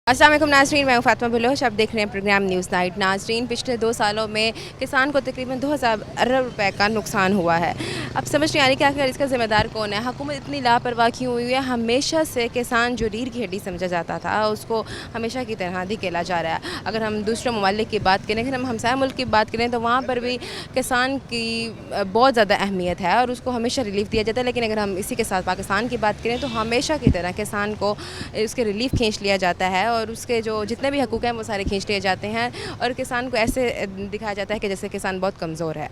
अस्सलाम वालेकुम नाज़रीन, मैं हूं फ़ातिमा बलोच। आप देख रहे हैं प्रोग्राम न्यूज़ नाइट। नाज़रीन, पिछले 2 सालों में किसान को तकरीबन 2000 अरब रुपए का नुकसान हुआ है। अब समझ नहीं आ रही कि आखिर इसका ज़िम्मेदार कौन है। हुकूमत इतनी लापरवाह क्यों हुई है। हमेशा से किसान जो रीढ़ की हड्डी समझा जाता था, उसको हमेशा की तरह धकेला जा रहा है। अगर हम दूसरे ममालिक की बात करें, अगर हम हमसाया मुल्क की बात करें, तो वहाँ पर भी किसान की बहुत ज़्यादा अहमियत है और उसको हमेशा रिलीफ दिया जाता है। लेकिन अगर हम इसी के साथ पाकिस्तान की बात करें, तो हमेशा की तरह किसान को उसके रिलीफ खींच लिया जाता है और उसके जो जितने भी हकूक़ हैं वो सारे खींच लिए जाते हैं और किसान को ऐसे दिखाया जाता है कि जैसे किसान बहुत कमज़ोर है।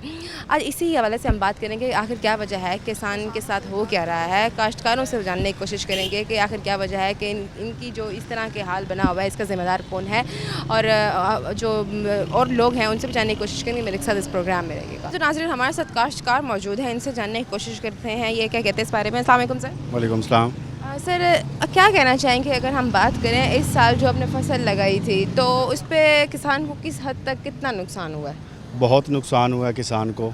आज इसी हवाले से हम बात करेंगे आखिर क्या वजह है, किसान के साथ हो क्या रहा है। काश्तकारों से जानने की कोशिश करेंगे कि आखिर क्या वजह है कि इनकी जो इस तरह के हाल बना हुआ है, इसका ज़िम्मेदार कौन है। और जो और लोग हैं उनसे भी जानने की कोशिश करेंगे। मेरे साथ इस प्रोग्राम में रहेगा। तो नाज़रीन, हमारे साथ काश्तकार मौजूद हैं, इनसे जानने की कोशिश करते हैं ये क्या कहते हैं इस बारे में। अस्सलाम वालेकुम सर। वालेकुम सलाम। सर, क्या कहना चाहेंगे अगर हम बात करें इस साल जो आपने फसल लगाई थी, तो उस पर किसान को किस हद तक कितना नुकसान हुआ है? बहुत नुकसान हुआ है किसान को।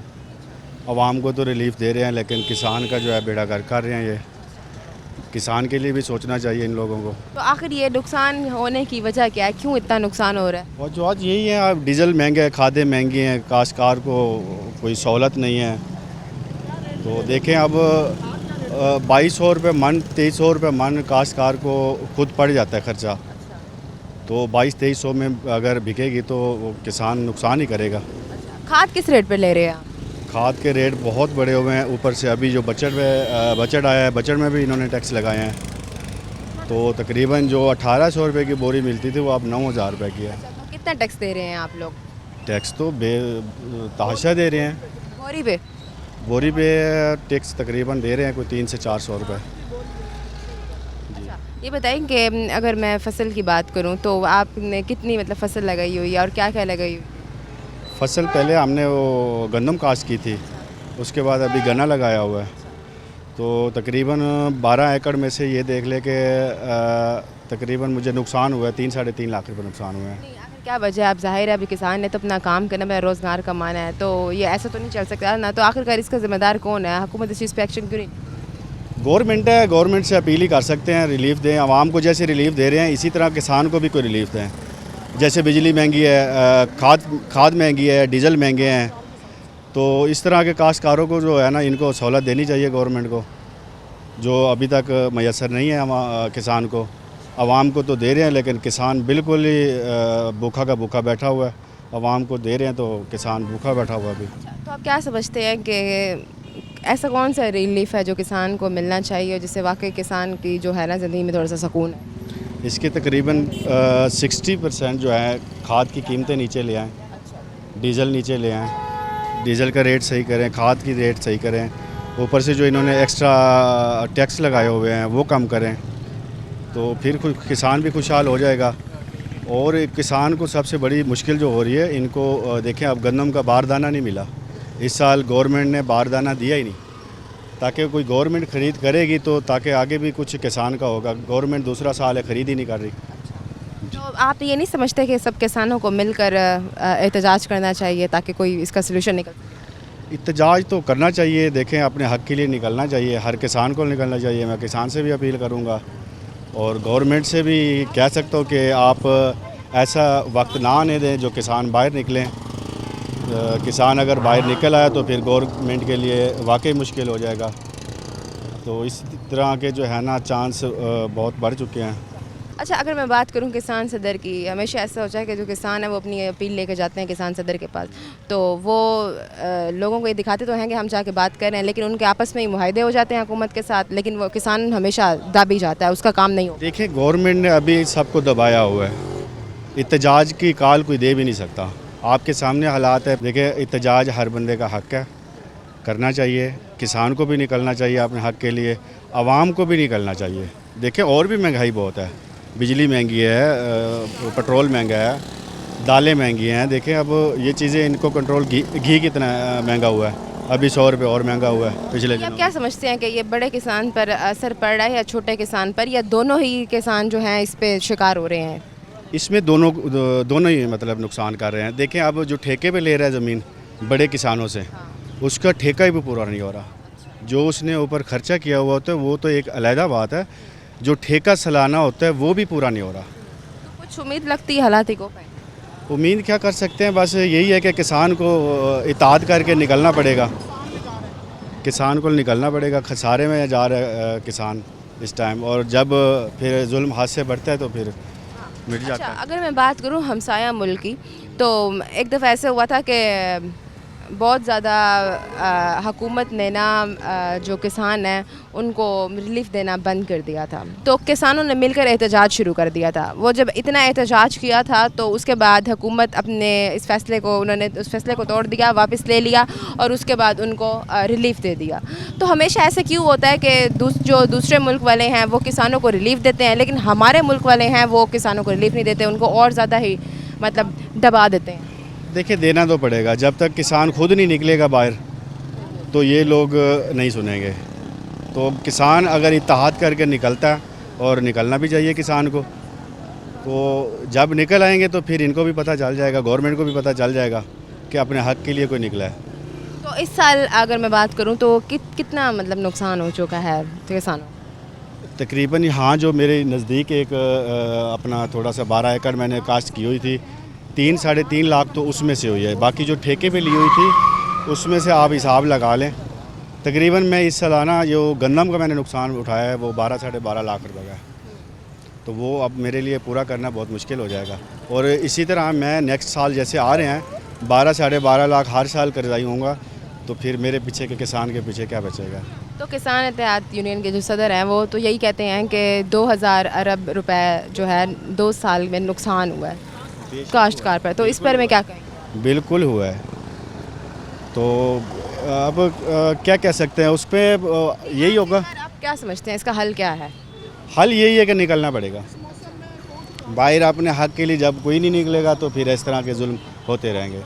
आवाम को तो रिलीफ दे रहे हैं, लेकिन किसान का जो है बेड़ा गर्क कर रहे हैं। ये किसान के लिए भी सोचना चाहिए इन लोगों को। तो आखिर ये नुकसान होने की वजह क्या है, क्यों इतना नुकसान हो रहा है? और जो आज यही है, अब डीजल महंगे है, खादें महंगी हैं, काश्तकार को कोई सहूलत नहीं है। तो देखें अब 2200 रुपये मन, 2300 रुपये मन काश्तकार को खुद पड़ जाता है ख़र्चा। तो 2200-2300 में अगर बिकेगी तो वो किसान नुकसान ही करेगा। खाद किस रेट पर ले रहे हैं आप? खाद के रेट बहुत बड़े हुए हैं। ऊपर से अभी जो बजट आया है, बजट में भी इन्होंने टैक्स लगाए हैं। तो तकरीबन जो 1800 रुपये की बोरी मिलती थी वो अब 9000 रुपये की है। तो कितना टैक्स दे रहे हैं आप लोग? टैक्स तो तहाशा दे रहे हैं। बोरी पे? बोरी पे टैक्स तकरीबन दे रहे हैं कोई 300 से 400 रुपये। ये बताएं कि अगर मैं फ़सल की बात करूं तो आपने कितनी मतलब फ़सल लगाई हुई है और क्या क्या लगाई हुई? फसल पहले हमने वो गंदम काश्त की थी, उसके बाद अभी गन्ना लगाया हुआ है। तो तकरीबन 12 एकड़ में से ये देख ले कि तकरीबन मुझे नुकसान हुआ है 3-3.5 लाख रुपये नुकसान हुए हैं। नहीं, आखिर क्या वजह है? आप ज़ाहिर है अभी किसान ने तो अपना काम करना है, रोज़गार कमाना है, तो ये ऐसा तो नहीं चल सकता ना। तो आखिरकार इसका ज़िम्मेदार कौन है? हुकूमत इस चीज़ पे एक्शन क्यों नहीं? गवर्नमेंट है, गवर्नमेंट से अपील ही कर सकते हैं, रिलीफ दें। आवाम को जैसे रिलीफ दे रहे हैं इसी तरह किसान को भी कोई रिलीफ दें। जैसे बिजली महंगी है, खाद महंगी है, डीजल महंगे हैं। तो इस तरह के काश्तकारों को जो है ना, इनको सहूलत देनी चाहिए गवर्नमेंट को, जो अभी तक मैसर नहीं है किसान को। आवाम को तो दे रहे हैं, लेकिन किसान बिल्कुल ही भूखा का भूखा बैठा हुआ है। आवाम को दे रहे हैं तो किसान भूखा बैठा हुआ है अभी। तो आप क्या समझते हैं कि ऐसा कौन सा रिलीफ है जो किसान को मिलना चाहिए जिससे वाकई किसान की जो है ना ज़िंदगी में थोड़ा सा सुकून है? इसके तकरीबन 60% जो है खाद की कीमतें नीचे ले आएँ, डीज़ल नीचे ले आएँ, डीज़ल का रेट सही करें, खाद की रेट सही करें। ऊपर से जो इन्होंने एक्स्ट्रा टैक्स लगाए हुए हैं वो कम करें, तो फिर किसान भी खुशहाल हो जाएगा। और किसान को सबसे बड़ी मुश्किल जो हो रही है, इनको देखें अब गंदम का बारदाना नहीं मिला। इस साल गवर्नमेंट ने बारदाना दिया ही नहीं, ताकि कोई गवर्नमेंट ख़रीद करेगी तो ताकि आगे भी कुछ किसान का होगा। गवर्नमेंट दूसरा साल है, ख़रीद ही नहीं कर रही। तो आप ये नहीं समझते कि सब किसानों को मिलकर एहतजाज करना चाहिए ताकि कोई इसका सलूशन निकल? एहतजाज तो करना चाहिए। देखें, अपने हक़ के लिए निकलना चाहिए, हर किसान को निकलना चाहिए। मैं किसान से भी अपील करूँगा और गवर्नमेंट से भी कह सकता हूँ कि आप ऐसा वक्त ना आने दें जो किसान बाहर निकलें। किसान अगर बाहर निकल आया तो फिर गवर्नमेंट के लिए वाकई मुश्किल हो जाएगा। तो इस तरह के जो है ना चांस बहुत बढ़ चुके हैं। अच्छा, अगर मैं बात करूं किसान सदर की, हमेशा ऐसा होता है कि जो किसान है वो अपनी अपील लेके जाते हैं किसान सदर के पास, तो वो लोगों को ये दिखाते तो हैं कि हम जाके बात कर रहे हैं, लेकिन उनके आपस में ही मुआहदे हो जाते हैं हुकूमत के साथ, लेकिन वो किसान हमेशा दबी जाता है, उसका काम नहीं हो। देखिए, गवर्नमेंट ने अभी सबको दबाया हुआ है। एहतजाज की कॉल कोई दे भी नहीं सकता। आपके सामने हालात है। देखिए, एहतजाज हर बंदे का हक़ है, करना चाहिए। किसान को भी निकलना चाहिए अपने हक़ के लिए, आवाम को भी निकलना चाहिए। देखिए, और भी महंगाई बहुत है, बिजली महंगी है, पेट्रोल महंगा है, दालें महंगी हैं। देखें, अब ये चीज़ें इनको कंट्रोल, घी कितना महंगा हुआ है, अभी 100 रुपये और महंगा हुआ है पिछले दिनों। आप क्या समझते हैं कि ये बड़े किसान पर असर पड़ रहा है या छोटे किसान पर, या दोनों ही किसान जो हैं इस पे शिकार हो रहे हैं? इसमें दोनों ही मतलब नुकसान कर रहे हैं। देखें, अब जो ठेके पे ले रहा है ज़मीन बड़े किसानों से, उसका ठेका ही भी पूरा नहीं हो रहा। जो उसने ऊपर खर्चा किया हुआ होता है वो तो एक अलहदा बात है, जो ठेका सालाना होता है वो भी पूरा नहीं हो रहा। कुछ उम्मीद लगती है हालात को पाए? उम्मीद क्या कर सकते हैं, बस यही है कि किसान को इताद करके निकलना पड़ेगा। किसान को निकलना पड़ेगा, खसारे में जा रहा है किसान इस टाइम, और जब फिर जुल्म हाथ से बढ़ता है तो फिर मिट जाता अच्छा, है। अगर मैं बात करूं हमसाया मुल्क की, तो एक दफ़ा ऐसे हुआ था कि बहुत ज़्यादा हुकूमत ने ना जो किसान हैं उनको रिलीफ देना बंद कर दिया था। तो किसानों ने मिलकर एहतजाज शुरू कर दिया था। वो जब इतना एहतजाज किया था तो उसके बाद हुकूमत अपने इस फैसले को उन्होंने उस फैसले को तोड़ दिया, वापस ले लिया और उसके बाद उनको रिलीफ दे दिया। तो हमेशा ऐसे क्यों होता है कि जो दूसरे मुल्क वाले हैं वो किसानों को रिलीफ देते हैं, लेकिन हमारे मुल्क वाले हैं वो किसानों को रिलीफ नहीं देते, उनको और ज़्यादा ही मतलब दबा देते हैं? देखिए, देना तो पड़ेगा। जब तक किसान खुद नहीं निकलेगा बाहर तो ये लोग नहीं सुनेंगे। तो किसान अगर इत्तेहाद करके निकलता है, और निकलना भी चाहिए किसान को, तो जब निकल आएंगे तो फिर इनको भी पता चल जाएगा, गवर्नमेंट को भी पता चल जाएगा कि अपने हक़ के लिए कोई निकला है। तो इस साल अगर मैं बात करूं तो कितना मतलब नुकसान हो चुका है किसानों? तकरीबन यहाँ जो मेरे नज़दीक एक अपना थोड़ा सा 12 एकड़ मैंने काश्त की हुई थी, 3-3.5 लाख तो उसमें से हुई है। बाकी जो ठेके पे ली हुई थी उसमें से आप हिसाब लगा लें। तकरीबन मैं इस सालाना जो गंदम का मैंने नुकसान उठाया है वो 12-12.5 लाख रुपए का है। तो वो अब मेरे लिए पूरा करना बहुत मुश्किल हो जाएगा। और इसी तरह मैं नेक्स्ट साल जैसे आ रहे हैं 12-12.5 लाख हर साल कर्ज़ाई होऊंगा, तो फिर मेरे पीछे के किसान के पीछे क्या बचेगा। तो किसान इत्तेहाद यूनियन के जो सदर हैं वो तो यही कहते हैं कि 2000 अरब रुपए जो है 2 साल में नुकसान हुआ है काश्तकार पर। तो इस पर मैं क्या कहें? बिल्कुल हुआ है। तो अब क्या कह सकते हैं उस पर, यही होगा। आप क्या समझते हैं इसका हल क्या है? हल यही है कि निकलना पड़ेगा बाहर अपने हक़ के लिए। जब कोई नहीं निकलेगा तो फिर इस तरह के जुल्म होते रहेंगे।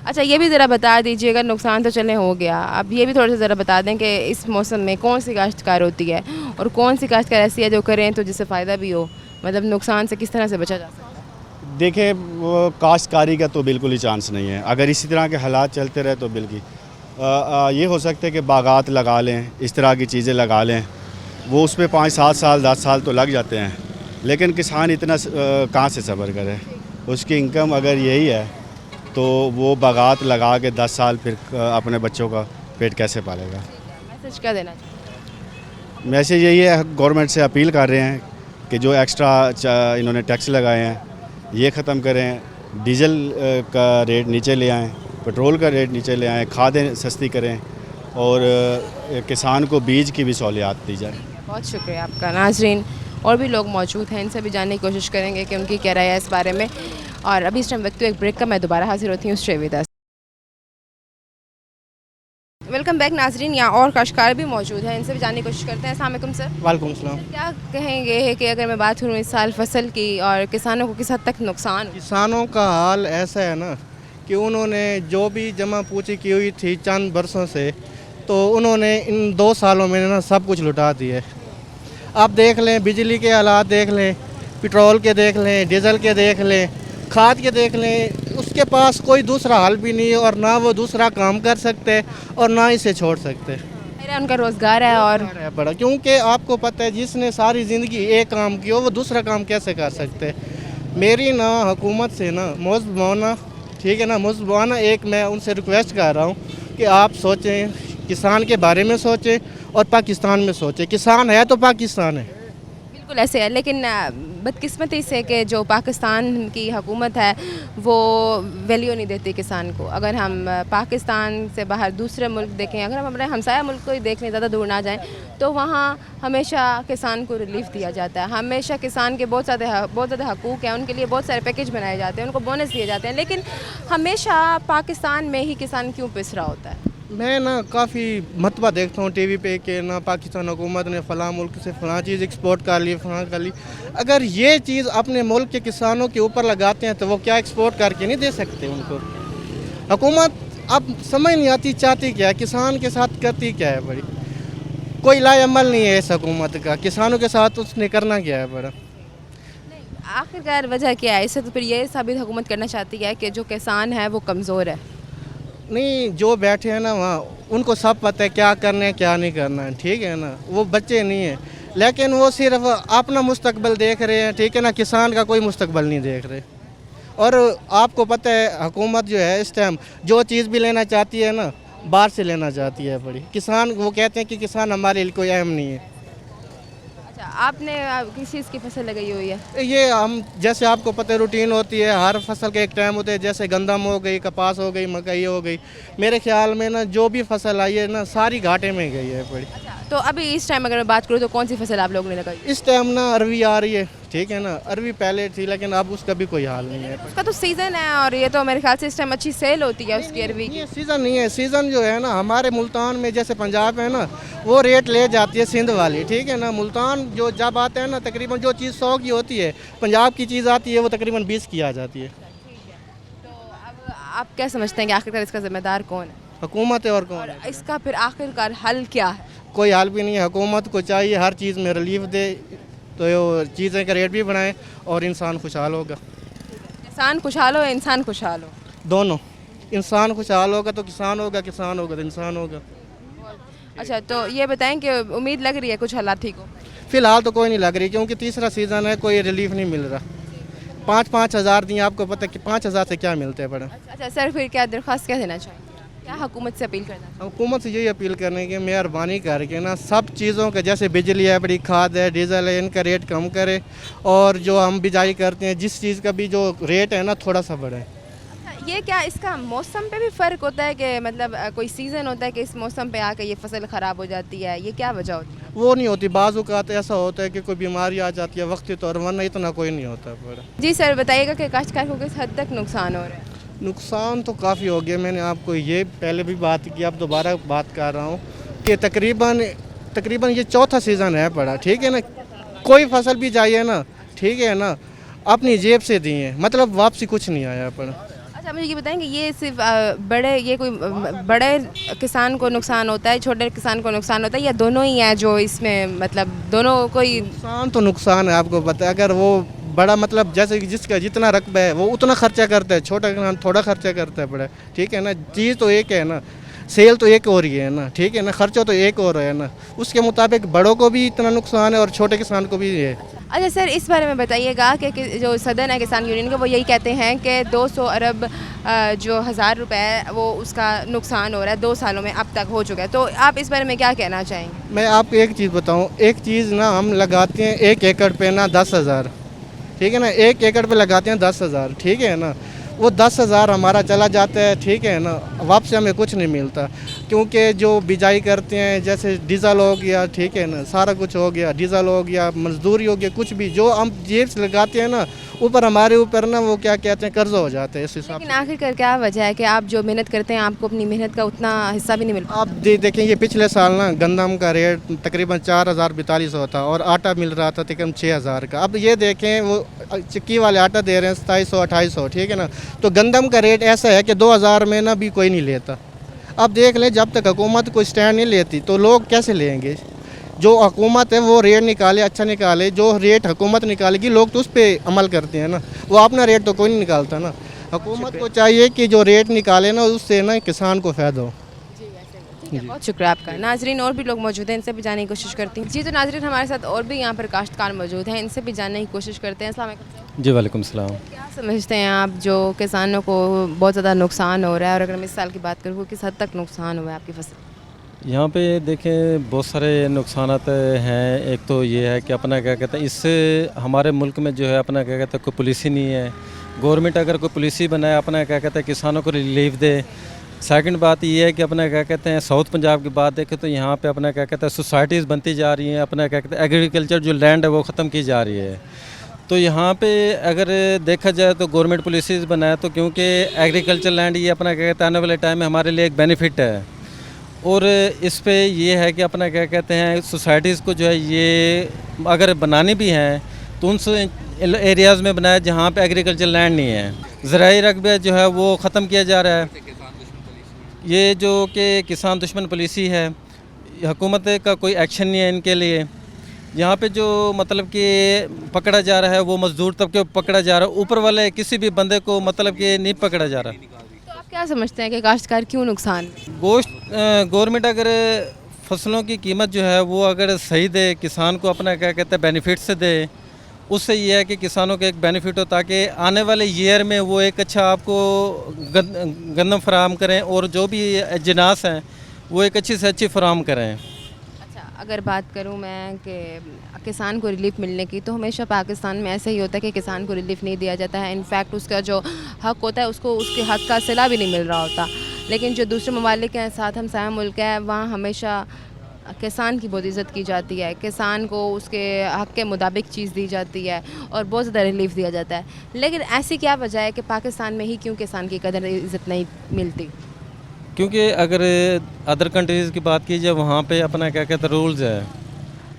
अच्छा, ये भी ज़रा बता दीजिएगा, नुकसान तो चले हो गया, अब ये भी थोड़ा सा ज़रा बता दें कि इस मौसम में कौन सी काश्तकार होती है और कौन सी काश्तकार ऐसी है जो करें तो जिससे फ़ायदा भी हो, मतलब नुकसान से किस तरह से बचा जा सकता है? देखिए, वो काश्तकारी का तो बिल्कुल ही चांस नहीं है। अगर इसी तरह के हालात चलते रहे तो बिल्कुल ये हो सकता है कि बागात लगा लें, इस तरह की चीज़ें लगा लें, वो उस पर 5-7 साल 10 साल तो लग जाते हैं। लेकिन किसान इतना कहाँ से सब्र करे? उसकी इनकम अगर यही है तो वो बागात लगा के 10 साल फिर अपने बच्चों का पेट कैसे पालेगा? मैसेज क्या देना चाहिए? मैसेज यही है, गवर्नमेंट से अपील कर रहे हैं कि जो एक्स्ट्रा इन्होंने टैक्स लगाए हैं ये ख़त्म करें, डीजल का रेट नीचे ले आएँ, पेट्रोल का रेट नीचे ले आएँ, खादें सस्ती करें और किसान को बीज की भी सहूलियात दी जाए। बहुत शुक्रिया आपका। नाज़रीन, और भी लोग मौजूद हैं, इनसे भी जानने की कोशिश करेंगे कि उनकी क्या राय है इस बारे में। और अभी इस टाइम वक्त एक ब्रेक का, मैं दोबारा हाजिर होती हूँ stay with us. Welcome back नाज़रीन, यहाँ और काश्तकार भी मौजूद हैं, इनसे भी जानने की कोशिश करते हैं। अस्सलाम वालेकुम सर। वालेकुम सलाम। क्या कहेंगे कि अगर मैं बात करूँ इस साल फसल की और किसानों को किस हद तक नुकसान हुआ? किसानों का हाल ऐसा है ना कि उन्होंने जो भी जमा पूंजी की हुई थी चंद बरसों से, तो उन्होंने इन 2 सालों में ना सब कुछ लुटा दिया है। आप देख लें, बिजली के हालात देख लें, पेट्रोल के देख लें, डीजल के देख लें, खाद के देख लें, उसके पास कोई दूसरा हल भी नहीं है और ना वो दूसरा काम कर सकते और ना इसे छोड़ सकते। मेरा उनका रोज़गार है और है बड़ा, क्योंकि आपको पता है जिसने सारी ज़िंदगी एक काम किया वो दूसरा काम कैसे कर सकते। मेरी ना हुकूमत से ना मुज़बाना, ठीक है ना, मुज़बाना एक मैं उनसे रिक्वेस्ट कर रहा हूँ कि आप सोचें, किसान के बारे में सोचें और पाकिस्तान में सोचें। किसान है तो पाकिस्तान है। बिल्कुल ऐसे है, लेकिन बदकिस्मती से कि जो पाकिस्तान की हुकूमत है वो वैल्यू नहीं देती किसान को। अगर हम पाकिस्तान से बाहर दूसरे मुल्क देखें, अगर हम अपने हमसाया मुल्क को ही देख लें, ज़्यादा दूर ना जाएं, तो वहाँ हमेशा किसान को रिलीफ दिया जाता है। हमेशा किसान के बहुत ज़्यादा हकूक़ हैं, उनके लिए बहुत सारे पैकेज बनाए जाते हैं, उनको बोनस दिए जाते हैं। लेकिन हमेशा पाकिस्तान में ही किसान क्यों पिस रहा होता है? मैं ना काफ़ी मतबा देखता हूँ टीवी पे कि ना पाकिस्तान हुकूमत ने फ़लाँ मुल्क से फ़लाँ चीज़ एक्सपोर्ट कर ली, फ़लाँ कर ली। अगर ये चीज़ अपने मुल्क के किसानों के ऊपर लगाते हैं तो वो क्या एक्सपोर्ट करके नहीं दे सकते उनको? हुकूमत अब समझ नहीं आती चाहती क्या है, किसान के साथ करती क्या है बड़ी। कोई लाएअमल नहीं है इस हुकूमत का, किसानों के साथ उसने करना क्या है बड़ा। आखिरकार वजह क्या है? इससे तो फिर ये साबित हुकूमत करना चाहती है कि जो किसान है वो कमज़ोर है। नहीं, जो बैठे हैं ना वहाँ उनको सब पता है क्या करना है क्या नहीं करना है, ठीक है ना, वो बच्चे नहीं है। लेकिन वो सिर्फ अपना मुस्तकबिल देख रहे हैं, ठीक है ना, किसान का कोई मुस्तकबिल नहीं देख रहे। और आपको पता है हुकूमत जो है इस टाइम जो चीज़ भी लेना चाहती है ना, बाहर से लेना चाहती है बड़ी। किसान, वो कहते हैं कि किसान हमारे लिए कोई अहम नहीं है। अच्छा, आपने किस चीज़ की फसल लगाई हुई है? ये हम, जैसे आपको पता है रूटीन होती है, हर फसल के एक टाइम होते हैं, जैसे गंदम हो गई, कपास हो गई, मकई हो गई। मेरे ख्याल में ना जो भी फसल आई है ना, सारी घाटे में गई है बड़ी। तो अभी इस टाइम अगर मैं बात करूँ तो कौन सी फसल आप लोगों ने लगाई? इस टाइम ना अरवी आ रही है, ठीक है ना, अरवी पहले थी लेकिन अब उसका भी कोई हाल नहीं है। उसका तो सीज़न है और ये तो मेरे ख्याल से इस टाइम अच्छी सेल होती है उसकी अरवी की। ये सीज़न नहीं है, सीज़न जो है ना हमारे मुल्तान में, जैसे पंजाब है ना, वो रेट ले जाती है सिंध वाली, ठीक है ना। मुल्तान जो जब आते हैं ना, तकरीबन जो चीज़ 100 की होती है, पंजाब की चीज़ आती है वो तकरीबन 20 की आ जाती है। तो अब आप क्या समझते हैं कि आखिरकार इसका जिम्मेदार कौन है? हुकूमत है और कौन है? इसका फिर आखिरकार हल क्या है? कोई हाल भी नहीं है। हुकूमत को चाहिए हर चीज़ में रिलीफ दे, तो चीज़ें का रेट भी बढ़ाएं और इंसान खुशहाल होगा। किसान खुशहाल हो, इंसान खुशहाल हो? दोनों। इंसान खुशहाल होगा तो किसान होगा, किसान होगा तो इंसान होगा। अच्छा, तो ये बताएं कि उम्मीद लग रही है कुछ हालात ठीक हो? फ़िलहाल तो कोई नहीं लग रही, क्योंकि तीसरा सीज़न है, कोई रिलीफ नहीं मिल रहा। 5-5 हज़ार दिए, आपको पता है कि 5 हज़ार से क्या मिलते हैं बड़ा। अच्छा सर, फिर क्या दरख्वास्त क्या देना चाहिए? क्या हुकूमत से अपील करना चाहिए? हुकूमत से यही अपील करने की मेहरबानी करके ना, सब चीज़ों का, जैसे बिजली है, बड़ी खाद है, डीजल है, इनका रेट कम करे, और जो हम बिजाई करते हैं जिस चीज़ का भी जो रेट है ना, थोड़ा सा बढ़े। ये क्या इसका मौसम पे भी फ़र्क होता है कि मतलब कोई सीज़न होता है कि इस मौसम पे आकर ये फसल ख़राब हो जाती है, ये क्या वजह होती है? वो नहीं होती, बाज़ औक़ात ऐसा होता है कि कोई बीमारी आ जाती है वक्ती तौर, वरना इतना कोई नहीं होता बड़ा। जी सर, बताइएगा कि काश्तकार को किस हद तक नुकसान हो रहा है? नुकसान तो काफ़ी हो गया। मैंने आपको ये पहले भी बात की, अब दोबारा बात कर रहा हूँ कि तकरीबन ये चौथा सीज़न है पड़ा, ठीक है ना। कोई फसल भी चाहिए ना, ठीक है ना, अपनी जेब से दिए, मतलब वापसी कुछ नहीं आया पड़ा। अच्छा, मुझे ये बताएंगे ये सिर्फ बड़े किसान को नुकसान होता है, छोटे किसान को नुकसान होता है, या दोनों ही हैं जो इसमें, मतलब दोनों कोई? नुकसान तो नुकसान है, आपको पता है। अगर वो बड़ा, मतलब जैसे कि जिसका जितना रकबा है वो उतना खर्चा करता है, छोटा किसान थोड़ा खर्चा करता है बड़ा, ठीक है ना। चीज़ तो एक है ना, सेल तो एक हो रही है ना, ठीक है ना, खर्चा तो एक हो रहा है ना, उसके मुताबिक बड़ों को भी इतना नुकसान है और छोटे किसान को भी है। अच्छा सर, इस बारे में बताइएगा कि जो सदन है किसान यूनियन का, वो यही कहते हैं कि 200 अरब जो हज़ार रुपए है वो उसका नुकसान हो रहा है 2 सालों में, अब तक हो चुका है। तो आप इस बारे में क्या कहना चाहेंगे? मैं आपको एक चीज़ बताऊँ, एक चीज़ ना हम लगाते हैं 1 एकड़ पे ना 10,000, ठीक है ना, 1 एकड़ पे लगाते हैं 10,000, ठीक है ना। वो 10,000 हमारा चला जाता है, ठीक है ना, वापस हमें कुछ नहीं मिलता, क्योंकि जो बिजाई करते हैं, जैसे डीजल हो गया, ठीक है ना, सारा कुछ हो गया, डीजल हो गया, मजदूरी हो गया, कुछ भी जो हम जेब से लगाते हैं ना, ऊपर हमारे ऊपर ना वो क्या कहते हैं, कर्जा हो जाता है इस हिसाब से। लेकिन आखिरकार क्या वजह है कि आप जो मेहनत करते हैं आपको अपनी मेहनत का उतना हिस्सा भी नहीं मिल? आप देखें, ये पिछले साल ना गंदम का रेट तकरीबन 4,042 था और आटा मिल रहा था तकरीबन 6,000 का। अब ये देखें, वो चिक्की वाले आटा दे रहे हैं 2700-2800, ठीक है ना। तो गंदम का रेट ऐसा है कि 2,000 में ना भी कोई नहीं लेता। अब देख लें, जब तक हुकूमत कोई स्टैंड नहीं लेती तो लोग कैसे लेंगे? जो हुकूमत है वो रेट निकाले, अच्छा निकाले। जो रेट हुकूमत निकालेगी लोग तो उस पर अमल करते हैं ना, वो अपना रेट तो कोई नहीं निकालता ना। हुकूमत को चाहिए कि जो रेट निकाले ना, उससे ना किसान को फ़ायदा हो। बहुत शुक्रिया आपका। नाजरीन, और भी लोग मौजूद हैं, इनसे भी जानने की कोशिश करती हैं। जी, तो नाजरीन हमारे साथ और भी यहाँ पर काश्तकार मौजूद हैं, इनसे भी जानने की कोशिश करते हैं। अस्सलाम वालेकुम। जी वालेकुम सलाम। क्या समझते हैं आप जो किसानों को बहुत ज़्यादा नुकसान हो रहा है, और अगर मैं इस साल की बात करूँ किस हद तक नुकसान हुआ है आपकी फसल? यहाँ पे देखें बहुत सारे नुकसानात हैं। एक तो ये है कि अपना क्या कहते हैं, इससे हमारे मुल्क में जो है अपना क्या कहते हैं कोई पुलिस ही नहीं है। गवर्नमेंट अगर कोई पुलिस ही बनाए, अपना क्या कहते हैं किसानों को रिलीफ दे। सेकंड बात ये है कि अपना क्या कहते हैं साउथ पंजाब की बात देखें तो यहाँ पे अपना क्या कहते हैं सोसाइटीज़ बनती जा रही हैं। अपना क्या कहते हैं एग्रीकल्चर जो लैंड है वो ख़त्म की जा रही है। तो यहाँ पे अगर देखा जाए तो गवर्नमेंट पॉलिसीज़ बनाए तो, क्योंकि एग्रीकल्चर लैंड ये अपना क्या कहते हैं आने वाले टाइम में हमारे लिए एक बेनिफिट है। और इस पे ये है कि अपना क्या कहते हैं सोसाइटीज़ को जो है ये अगर बनानी भी हैं तो उन एरियाज़ में बनाए जहाँ पे एग्रीकल्चर लैंड नहीं है। ज़राई रकबा जो है वो ख़त्म किया जा रहा है। ये जो कि किसान दुश्मन पॉलिसी है, हुकूमत का कोई एक्शन नहीं है इनके लिए। यहाँ पे जो मतलब कि पकड़ा जा रहा है वो मज़दूर तबके पकड़ा जा रहा है, ऊपर वाले किसी भी बंदे को मतलब कि नहीं पकड़ा जा रहा। तो आप क्या समझते हैं कि काश्तकार क्यों नुकसान? गोश्त गवर्नमेंट अगर फसलों की कीमत जो है वो अगर सही दे, किसान को अपना क्या कहते हैं बेनिफिट से दे, उससे ये है कि किसानों को एक बेनिफिट हो ताकि आने वाले ईयर में वो एक अच्छा आपको गंदम फराहम करें और जो भी अजनास हैं वो एक अच्छी से अच्छी फराहम करें। अच्छा, अगर बात करूं मैं कि किसान को रिलीफ मिलने की, तो हमेशा पाकिस्तान में ऐसा ही होता है कि किसान को रिलीफ नहीं दिया जाता है। इनफैक्ट उसका जो हक होता है उसको उसके हक का सिला भी नहीं मिल रहा होता। लेकिन जो दूसरे ममालिक के साथ हम साया मुल्क है, वहाँ हमेशा किसान की बहुत इज़्ज़त की जाती है, किसान को उसके हक के मुताबिक चीज़ दी जाती है और बहुत ज़्यादा रिलीफ दिया जाता है। लेकिन ऐसी क्या वजह है कि पाकिस्तान में ही क्यों किसान की कदर इज़्ज़त नहीं मिलती? क्योंकि अगर अदर कंट्रीज़ की बात की जाए वहाँ पे अपना क्या कहते हैं रूल्स है,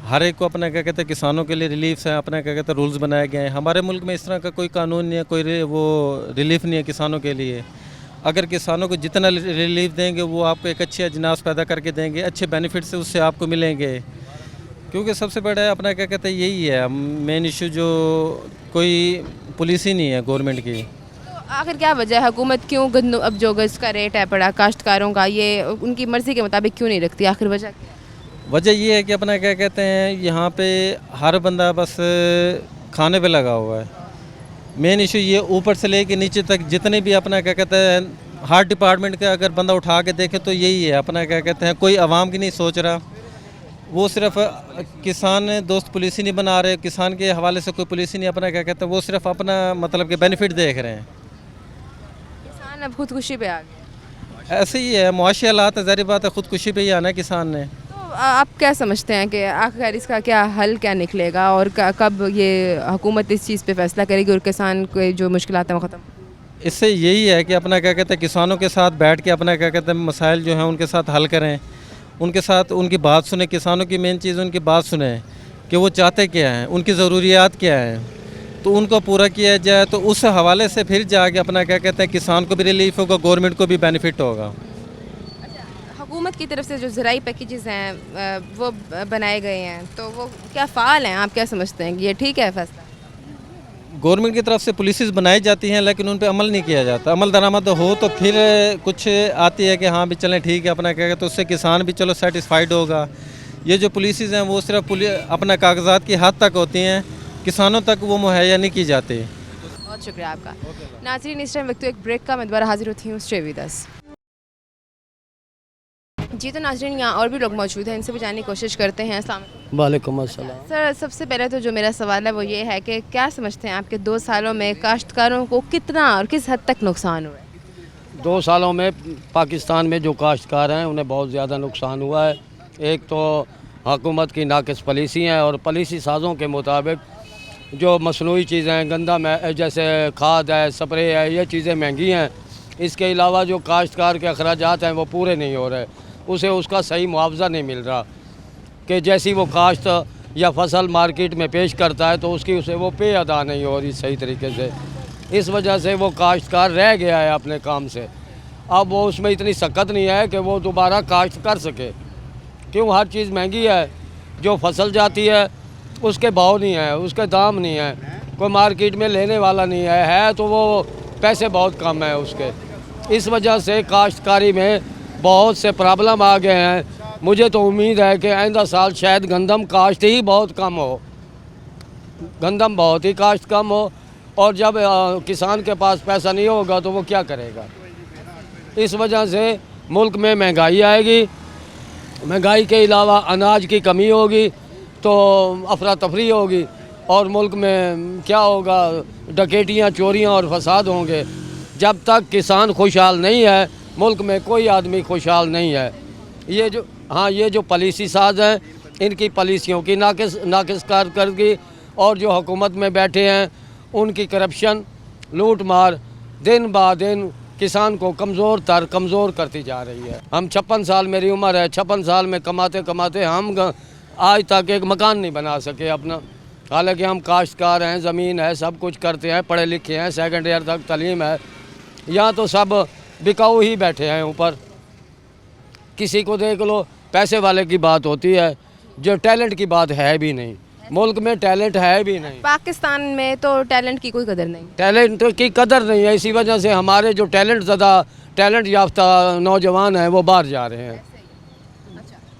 हर एक को अपना क्या कहते हैं किसानों के लिए रिलीफ है, अपना क्या कहते हैं रूल्स बनाए गए हैं। हमारे मुल्क में इस तरह का कोई कानून नहीं है, कोई वो रिलीफ नहीं है किसानों के लिए। अगर किसानों को जितना रिलीफ देंगे वो आपको एक अच्छी अजनास पैदा करके देंगे, अच्छे बेनिफिट से उससे आपको मिलेंगे। क्योंकि सबसे बड़ा अपना क्या कहते हैं यही है मेन इशू, जो कोई पॉलिसी नहीं है गवर्नमेंट की। तो आखिर क्या वजह है, हुकूमत क्यों गन्नू अब जो गज़ का रेट है पड़ा काश्तकारों का, ये उनकी मर्ज़ी के मुताबिक क्यों नहीं रखती? आखिर वजह क्या है? वजह ये है कि अपना क्या कहते हैं यहाँ पे हर बंदा बस खाने पे लगा हुआ है। मेन इशू ये ऊपर से लेके नीचे तक जितने भी अपना क्या कहते हैं हर डिपार्टमेंट का अगर बंदा उठा के देखे तो यही है, अपना क्या कहते हैं कोई आवाम की नहीं सोच रहा। वो सिर्फ किसान दोस्त पॉलिसी नहीं बना रहे, किसान के हवाले से कोई पॉलिसी नहीं, अपना क्या कहते हैं वो सिर्फ अपना मतलब के बेनिफिट देख रहे हैं। किसान अब खुदकुशी पे आ गया। ऐसे ही है, मुआशी हालात है, ज़ाहिर बात है खुदकुशी पे ही आना है किसान ने। तो आप क्या समझते हैं कि आखिर इसका क्या हल क्या निकलेगा और कब ये हुकूमत इस चीज़ पे फैसला करेगी और किसान के जो मुश्किलात हैं वो ख़त्म? इससे यही है कि अपना क्या कहते हैं किसानों के साथ बैठ के अपना क्या कहते हैं मसाइल जो हैं उनके साथ हल करें, उनके साथ उनकी बात सुने। किसानों की मेन चीज़ उनकी बात सुने कि वो चाहते क्या हैं, उनकी ज़रूरियात क्या हैं, तो उनको पूरा किया जाए। तो उस हवाले से फिर जाके अपना क्या कहते हैं किसान को भी रिलीफ होगा, गवर्नमेंट को भी बेनिफिट होगा। हुकूमत की तरफ से जो ज़राई पैकेजेस हैं वो बनाए गए हैं, तो वो क्या फ़ाल हैं? आप क्या समझते हैं कि ये ठीक है फैसला? गवर्नमेंट की तरफ से पॉलिसीज़ बनाई जाती हैं लेकिन उन पे अमल नहीं किया जाता। अमल दरामद हो तो फिर कुछ आती है कि हाँ भी चलें ठीक है, अपना क्या कहते हैं उससे किसान भी चलो सेटिस्फाइड होगा। ये जो पॉलिसीज़ हैं वो सिर्फ अपना कागजात की हद तक होती हैं, किसानों तक वो मुहैया नहीं की जाती। बहुत शुक्रिया आपका। नाज़रीन, इस टाइम वक्त एक ब्रेक का मैं दोबारा हाजिर होती हूँ, स्टे विद अस। जी तो नाज़रीन, यहाँ और भी लोग मौजूद हैं, इनसे भी जानने की कोशिश करते हैं। अस्सलाम वालेकुम। वालेकुम अस्सलाम। सर, सबसे पहले तो जो मेरा सवाल है वो ये है कि क्या समझते हैं आपके 2 सालों में काश्तकारों को कितना और किस हद तक नुकसान हुआ है? 2 सालों में पाकिस्तान में जो काश्तकार हैं उन्हें बहुत ज़्यादा नुकसान हुआ है। एक तो हुकूमत की नाक़िस पॉलिसी हैं और पॉलिसी साज़ों के मुताबिक जो मसनूई चीज़ें हैं, गंदा में जैसे खाद है, स्प्रे है, ये चीज़ें महंगी हैं। इसके अलावा जो काश्तकार के अखराजात हैं वो पूरे नहीं हो रहे, उसे उसका सही मुआवजा नहीं मिल रहा कि जैसी वो काश्त या फसल मार्केट में पेश करता है तो उसकी उसे वो पे अदा नहीं हो रही सही तरीके से। इस वजह से वो काश्तकार रह गया है अपने काम से। अब वो उसमें इतनी सख्त नहीं है कि वो दोबारा काश्त कर सके, क्यों हर चीज़ महंगी है। जो फसल जाती है उसके भाव नहीं है, उसके दाम नहीं है, कोई मार्केट में लेने वाला नहीं है तो वो पैसे बहुत कम है उसके। इस वजह से काश्तकारी में बहुत से प्रॉब्लम आ गए हैं। मुझे तो उम्मीद है कि आइंदा साल शायद गंदम काश्त ही बहुत कम हो, गंदम बहुत ही काश्त कम हो, और जब किसान के पास पैसा नहीं होगा तो वो क्या करेगा। इस वजह से मुल्क में महंगाई आएगी, महंगाई के अलावा अनाज की कमी होगी तो अफरा तफरी होगी और मुल्क में क्या होगा, डकैतियाँ, चोरियाँ और फसाद होंगे। जब तक किसान खुशहाल नहीं है मुल्क में कोई आदमी खुशहाल नहीं है। ये जो पॉलिसी साज हैं इनकी पॉलिसियों की नाकिस कारकर्दगी और जो हुकूमत में बैठे हैं उनकी करप्शन, लूट मार दिन ब दिन किसान को कमज़ोर करती जा रही है। हम 56 साल मेरी उम्र है, 56 साल में कमाते कमाते हम आज तक एक मकान नहीं बना सके अपना। हालांकि हम काश्तकार हैं, ज़मीन है, सब कुछ करते हैं, पढ़े लिखे हैं, सेकंड ईयर तक तालीम है। यहाँ तो सब बिकाऊ ही बैठे हैं ऊपर। किसी को देख लो, पैसे वाले की बात होती है, जो टैलेंट की बात है भी नहीं। मुल्क में टैलेंट है भी नहीं। पाकिस्तान में तो टैलेंट की कोई कदर नहीं, टैलेंट की कदर नहीं है। इसी वजह से हमारे जो टैलेंट याफ्ता नौजवान हैं वो बाहर जा रहे हैं।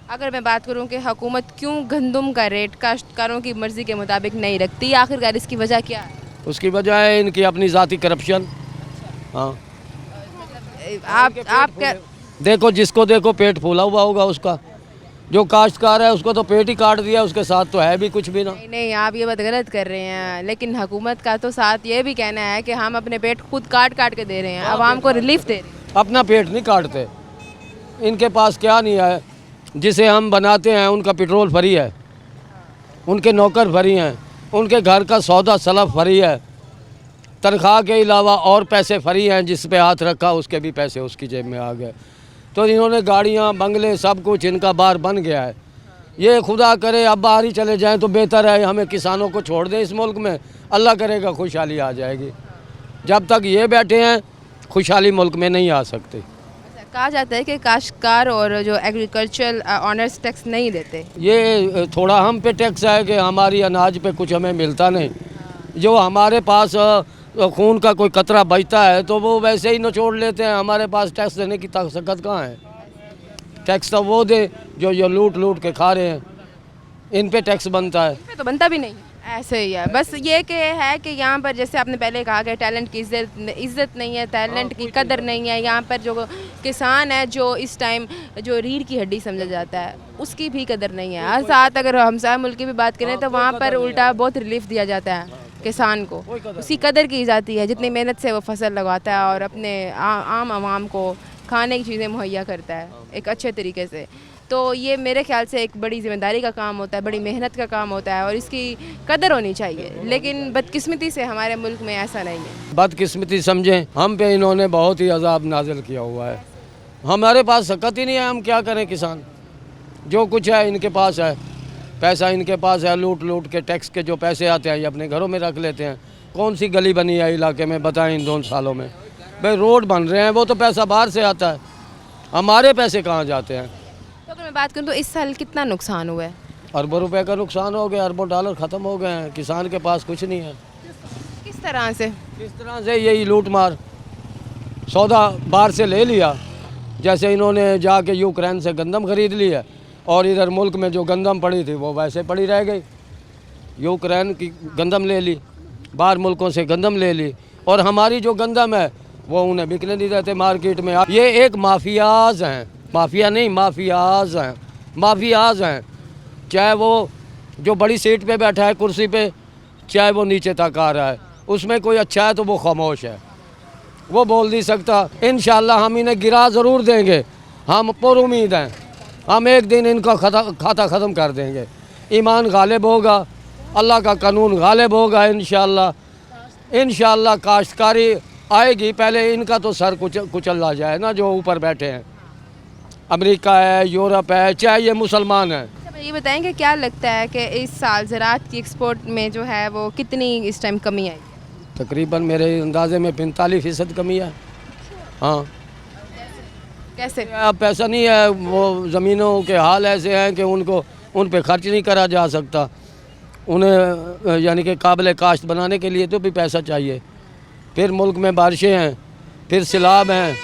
अगर मैं बात करूं कि हुकूमत क्यों गंदम का रेट काश्तकारों की मर्ज़ी के मुताबिक नहीं रखती, आखिरकार इसकी वजह क्या है? उसकी वजह है इनकी अपनी ज़ाती करप्शन। हाँ, आप क्या देखो जिसको देखो पेट फूला हुआ होगा उसका। जो काश्तकार है उसको तो पेट ही काट दिया, उसके साथ तो है भी कुछ भी ना। नहीं नहीं, आप ये बात गलत कर रहे हैं। लेकिन हुकूमत का तो साथ ये भी कहना है कि हम अपने पेट खुद काट काट के दे रहे हैं, आवाम को रिलीफ दे रहे हैं। अपना पेट नहीं काटते, इनके पास क्या नहीं है। जिसे हम बनाते हैं उनका पेट्रोल फ्री है, उनके नौकर फ्री हैं, उनके घर का सौदा सलफ फ्री है, तनख्वाह के अलावा और पैसे फ्री हैं। जिस पे हाथ रखा उसके भी पैसे उसकी जेब में आ गए। तो इन्होंने गाड़ियाँ बंगले सब कुछ इनका बाहर बन गया है। ये खुदा करे अब बाहर ही चले जाएं तो बेहतर है, हमें किसानों को छोड़ दें इस मुल्क में, अल्लाह करेगा खुशहाली आ जाएगी। जब तक ये बैठे हैं खुशहाली मुल्क में नहीं आ सकती। कहा जाता है कि काश्तकार और जो एग्रीकल्चर ऑनर्स टैक्स नहीं देते। ये थोड़ा हम पे टैक्स है कि हमारी अनाज पे कुछ हमें मिलता नहीं। जो हमारे पास खून का कोई कतरा बचता है तो वो वैसे ही निचोड़ लेते हैं। हमारे पास टैक्स देने की ताकत कहाँ है? टैक्स तो वो दे जो ये लूट लूट के खा रहे हैं, इन पे टैक्स बनता है। इन पे तो बनता भी नहीं, ऐसे ही है। बस ये कि है कि यहाँ पर जैसे आपने पहले कहा कि टैलेंट की इज्जत नहीं है, टैलेंट की कदर नहीं है। यहाँ पर जो किसान है, जो इस टाइम जो रीढ़ की हड्डी समझा जाता है, उसकी भी कदर नहीं है। साथ अगर हमसाया मुल्क की भी बात करें तो वहाँ पर उल्टा बहुत रिलीफ दिया जाता है किसान को, उसकी कदर की जाती है जितनी मेहनत से वो फसल लगाता है और अपने आम आवाम को खाने की चीज़ें मुहैया करता है एक अच्छे तरीके से। तो ये मेरे ख्याल से एक बड़ी ज़िम्मेदारी का काम होता है, बड़ी मेहनत का काम होता है और इसकी कदर होनी चाहिए। लेकिन बदकिस्मती से हमारे मुल्क में ऐसा नहीं है। बदकिस्मती समझें, हम पे इन्होंने बहुत ही अजाब नाजिल किया हुआ है। हमारे पास सकत ही नहीं है, हम क्या करें? किसान जो कुछ है इनके पास है, पैसा इनके पास है, लूट लूट के टैक्स के जो पैसे आते हैं ये अपने घरों में रख लेते हैं। कौन सी गली बनी है इलाके में बताएं इन 2 सालों में? भाई रोड बन रहे हैं, वो तो पैसा बाहर से आता है, हमारे पैसे कहाँ जाते हैं? तो अगर मैं बात करूँ तो इस साल कितना नुकसान हुआ है? अरबों रुपए का नुकसान हो गया, अरबों डॉलर ख़त्म हो गए हैं। किसान के पास कुछ नहीं है। किस तरह से? किस तरह से? यही लूट मार, सौदा बाहर से ले लिया। जैसे इन्होंने जाके यूक्रेन से गंदम खरीद ली है और इधर मुल्क में जो गंदम पड़ी थी वो वैसे पड़ी रह गई। यूक्रेन की गंदम ले ली, बाहर मुल्कों से गंदम ले ली, और हमारी जो गंदम है वो उन्हें बिकने नहीं देते मार्केट में। ये एक माफियाज हैं, माफिया नहीं माफियाज हैं, माफियाज हैं। चाहे वो जो बड़ी सीट पे बैठा है कुर्सी पे, चाहे वो नीचे तक आ रहा है, उसमें कोई अच्छा है तो वो खामोश है, वो बोल नहीं सकता। इंशाल्लाह हम इन्हें गिरा ज़रूर देंगे, हम पर उम्मीद हैं। हम एक दिन इनका खाता ख़त्म कर देंगे। ईमान गालिब होगा, अल्लाह का कानून गालिब होगा इंशाल्लाह। इंशाल्लाह काश्तकारी आएगी। पहले इनका तो सर कुचल जाए ना, जो ऊपर बैठे हैं, अमेरिका है, यूरोप है, चाहे ये मुसलमान हैं। अच्छा, ये बताएं कि क्या लगता है कि इस साल ज़राअत की एक्सपोर्ट में जो है वो कितनी इस टाइम कमी आई? तकरीबन मेरे अंदाजे में 45% कमी है। हाँ, कैसे? अब पैसा नहीं है, वो ज़मीनों के हाल ऐसे हैं कि उन पे खर्च नहीं करा जा सकता। उन्हें यानी कि काबिल काश्त बनाने के लिए तो भी पैसा चाहिए। फिर मुल्क में बारिशें हैं, फिर सैलाब हैं,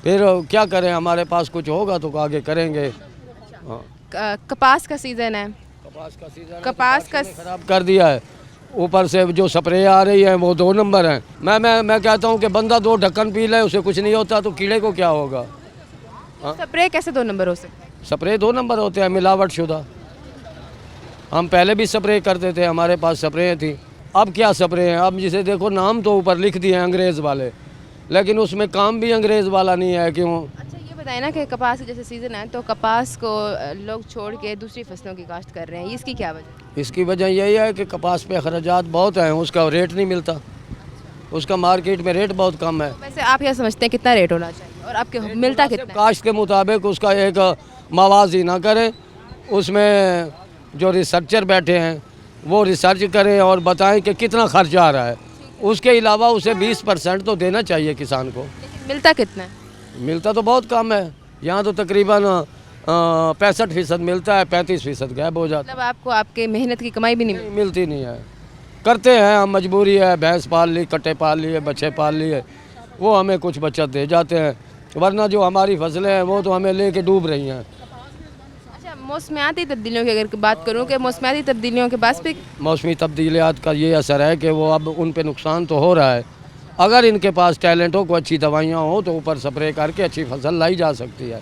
फिर क्या करें? हमारे पास कुछ होगा तो आगे करेंगे। हाँ, कपास का सीज़न है, कपास का सीजन, कपास का ख़राब कर दिया है। ऊपर से जो स्प्रे आ रही है वो 2 नंबर हैं। मैं कहता हूँ कि बंदा 2 ढक्कन पी ले, उसे कुछ नहीं होता, तो कीड़े को क्या होगा? स्प्रे कैसे 2 नंबर हो सकता है? स्प्रे 2 नंबर होते हैं, मिलावट शुदा। हम पहले भी स्प्रे करते थे, हमारे पास स्प्रे थी। अब क्या स्प्रे हैं? अब जिसे देखो नाम तो ऊपर लिख दिए हैं अंग्रेज़ वाले, लेकिन उसमें काम भी अंग्रेज़ वाला नहीं है। क्यों? अच्छा, ये बताएं ना कि कपास जैसे सीज़न है तो कपास को लोग छोड़ के दूसरी फसलों की काश्त कर रहे हैं, इसकी क्या वजह? इसकी वजह यही है कि कपास पे अखराजात बहुत हैं, उसका रेट नहीं मिलता, उसका मार्केट में रेट बहुत कम है। वैसे आप क्या समझते हैं कितना रेट होना चाहिए और आपके मिलता कितना है? काश्त के मुताबिक उसका एक मवाजी ना करें, उसमें जो रिसर्चर बैठे हैं वो रिसर्च करें और बताएं कि कितना खर्च आ रहा है। उसके अलावा उसे 20% तो देना चाहिए किसान को। लेकिन मिलता कितना है? मिलता तो बहुत कम है, यहाँ तो तकरीबन 65% मिलता है, 35% गायब हो जाता है। मतलब आपको आपके मेहनत की कमाई भी नहीं मिलती? मिलती नहीं है। करते हैं हम, मजबूरी है, भैंस पाल ली, कट्टे पाल लिए, बच्चे पाल लिए, वो हमें कुछ बचत दे जाते हैं, वरना जो हमारी फसलें हैं वो तो हमें लेके डूब रही हैं। मौसमियाती तब्दीलियों की अगर बात करूँ कि मौसमियाती तब्दीलियों के बाद भी मौसमी तब्दीलियात का ये असर है कि वो अब उन पे नुकसान तो हो रहा है। अगर इनके पास टैलेंट हो, को अच्छी दवाइयाँ हो तो ऊपर स्प्रे करके अच्छी फसल लाई जा सकती है।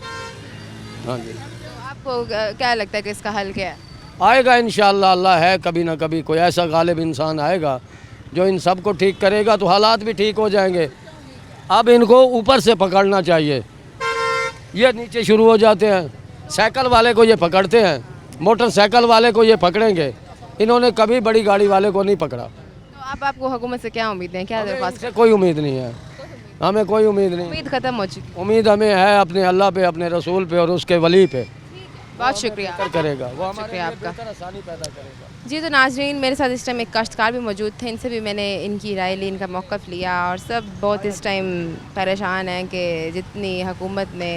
हाँ जी, तो आपको क्या लगता है कि इसका हल क्या है? आएगा इंशाअल्लाह, अल्लाह है, कभी ना कभी कोई ऐसा गालिब इंसान आएगा जो इन सब को ठीक करेगा तो हालात भी ठीक हो जाएंगे। अब इनको ऊपर से पकड़ना चाहिए, ये नीचे शुरू हो जाते हैं। साइकिल वाले को ये पकड़ते हैं, मोटरसाइकिल वाले को ये पकड़ेंगे, इन्होंने कभी बड़ी गाड़ी वाले को नहीं पकड़ा। तो आपको हुकूमत से क्या उम्मीद है, क्या दरख्वास्त? से कोई उम्मीद नहीं है, हमें कोई उम्मीद नहीं। उम्मीद ख़त्म हो चुकी। उम्मीद हमें है अपने अल्लाह पे, अपने रसूल पे और उसके वली पे। बहुत शुक्रिया। करेगा वो, हमारे शुक्रिया लिए आपका। बेहतर आसानी पैदा करेगा। जी तो नाजरीन, मेरे साथ इस टाइम एक काश्तकार भी मौजूद थे, इनसे भी मैंने इनकी राय ली, इनका मौक़िफ़ लिया और सब बहुत इस टाइम परेशान हैं कि जितनी हुकूमत ने